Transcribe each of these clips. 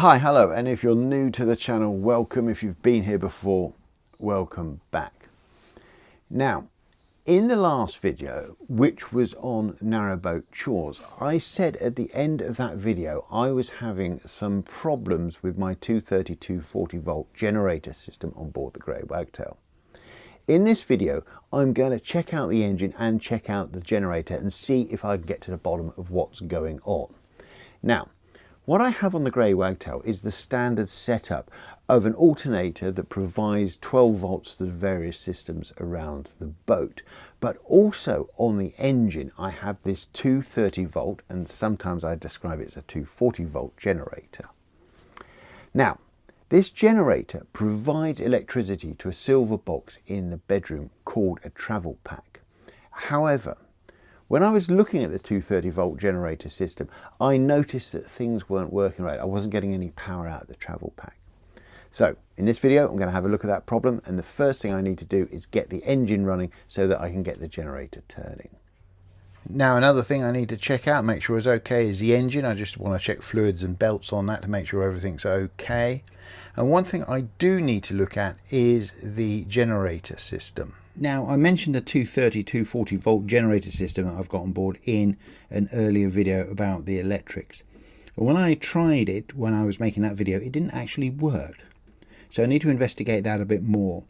Hi, hello, and if you're new to the channel, welcome. If you've been here before, welcome back. Now, in the last video, which was on Narrowboat chores, I said at the end of that video I was having some problems with my 232/40 volt generator system on board the Grey Wagtail. In this video, I'm going to check out the engine and check out the generator and see if I can get to the bottom of what's going on. Now, what I have on the Grey Wagtail is the standard setup of an alternator that provides 12 volts to the various systems around the boat. But also on the engine, I have this 230 volt, and sometimes I describe it as a 240 volt generator. Now, this generator provides electricity to a silver box in the bedroom called a travel pack. However, when I was looking at the 230 volt generator system, I noticed that things weren't working right. I wasn't getting any power out of the travel pack. So in this video, I'm going to have a look at that problem, and the first thing I need to do is get the engine running so that I can get the generator turning. Now, another thing I need to check out, make sure it's okay, is the engine. I just want to check fluids and belts on that to make sure everything's okay. And one thing I do need to look at is the generator system. Now, I mentioned the 230/240 volt generator system that I've got on board in an earlier video about the electrics. But when I tried it, when I was making that video, it didn't actually work. So I need to investigate that a bit more.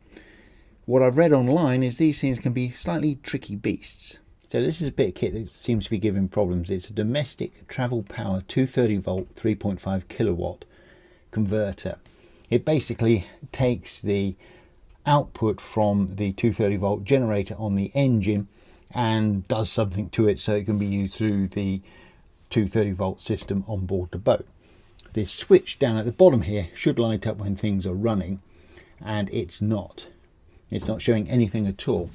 What I've read online is these things can be slightly tricky beasts. So this is a bit of kit that seems to be giving problems. It's a domestic travel power 230 volt 3.5 kilowatt converter. It basically takes the output from the 230 volt generator on the engine and does something to it so it can be used through the 230 volt system on board the boat. This switch down at the bottom here should light up when things are running, and it's not showing anything at all.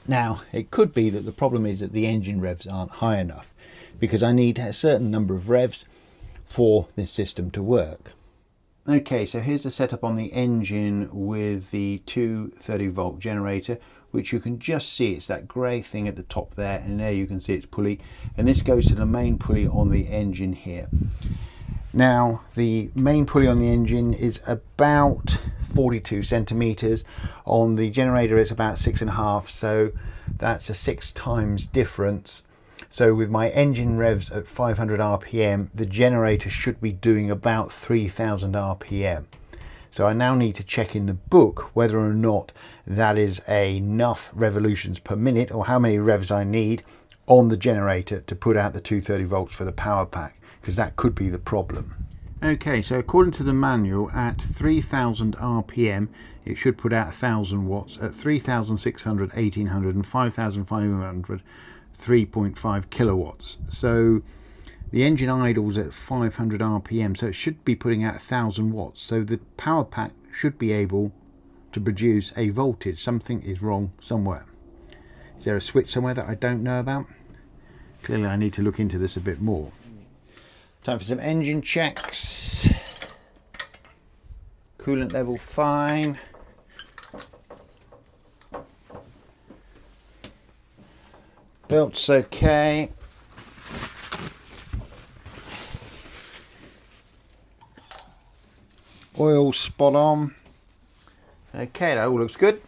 Now, it could be that the problem is that the engine revs aren't high enough, because I need a certain number of revs for this system to work. Okay, so here's the setup on the engine with the 230 volt generator, which you can just see. It's that grey thing at the top there, and there you can see its pulley, and this goes to the main pulley on the engine here. Now, the main pulley on the engine is about 42 centimeters. On the generator it's about 6.5, so that's a 6 times difference. So with my engine revs at 500 RPM, the generator should be doing about 3000 RPM. So I now need to check in the book whether or not that is enough revolutions per minute, or how many revs I need on the generator to put out the 230 volts for the power pack, because that could be the problem. Okay, so according to the manual, at 3000 RPM it should put out 1000 watts, at 3600, 1800 and 5500 3.5 kilowatts. So the engine idles at 500 RPM, so it should be putting out 1000 watts. So the power pack should be able to produce a voltage. Something is wrong somewhere. Is there a switch somewhere that I don't know about? Clearly I need to look into this a bit more. Time for some engine checks. Coolant level fine. Belt's okay. Oil spot on. Okay, that all looks good.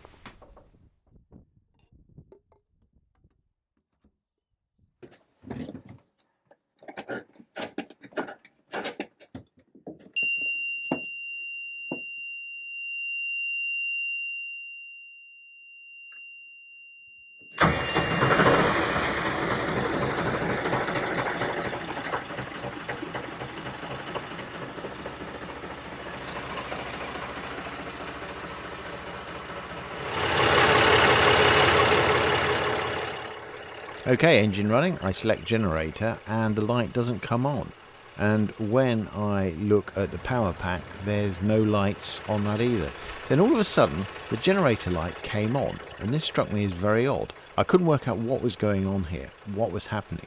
Okay, engine running. I select generator and the light doesn't come on, and when I look at the power pack there's no lights on that either. Then all of a sudden the generator light came on, and this struck me as very odd. I couldn't work out what was going on here, what was happening.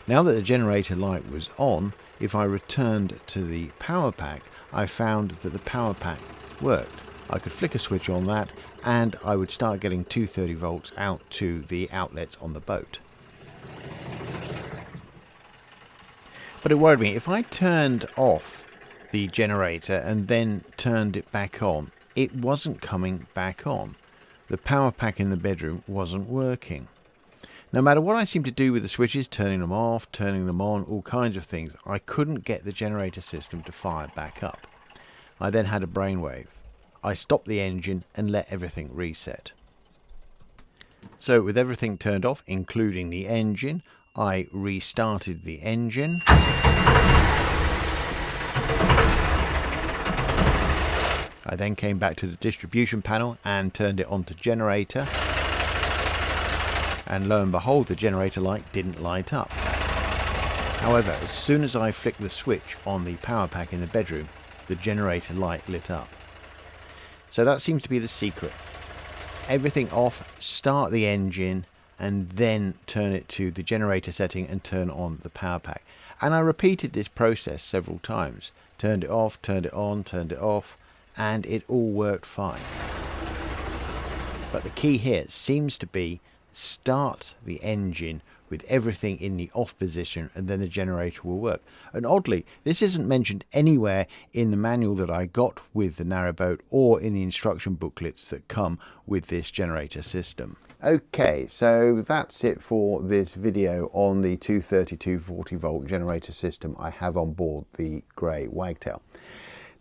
Now that the generator light was on, if I returned to the power pack, I found that the power pack worked. I could flick a switch on that and I would start getting 230 volts out to the outlets on the boat. But it worried me. If I turned off the generator and then turned it back on, it wasn't coming back on. The power pack in the bedroom wasn't working. No matter what I seemed to do with the switches, turning them off, turning them on, all kinds of things, I couldn't get the generator system to fire back up. I then had a brainwave. I stopped the engine and let everything reset. So with everything turned off, including the engine, I restarted the engine. I then came back to the distribution panel and turned it on to generator. And lo and behold, the generator light didn't light up. However, as soon as I flicked the switch on the power pack in the bedroom, the generator light lit up. So that seems to be the secret. Everything off, start the engine, and then turn it to the generator setting and turn on the power pack. And I repeated this process several times. Turned it off, turned it on, turned it off, and it all worked fine. But the key here seems to be start the engine with everything in the off position and then the generator will work. And oddly, this isn't mentioned anywhere in the manual that I got with the Narrowboat or in the instruction booklets that come with this generator system. Okay, so that's it for this video on the 232 40 volt generator system I have on board the Grey Wagtail.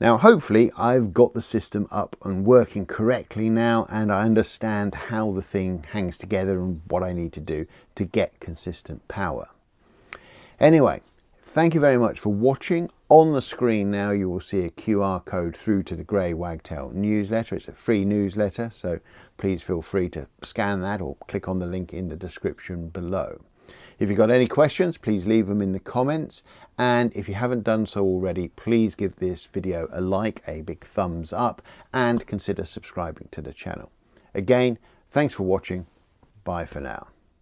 Now hopefully I've got the system up and working correctly now, and I understand how the thing hangs together and what I need to do to get consistent power. Anyway, thank you very much for watching. On the screen now you will see a QR code through to the Grey Wagtail newsletter. It's a free newsletter, so please feel free to scan that or click on the link in the description below. If you've got any questions, please leave them in the comments. And if you haven't done so already, please give this video a like, a big thumbs up, and consider subscribing to the channel. Again, thanks for watching. Bye for now.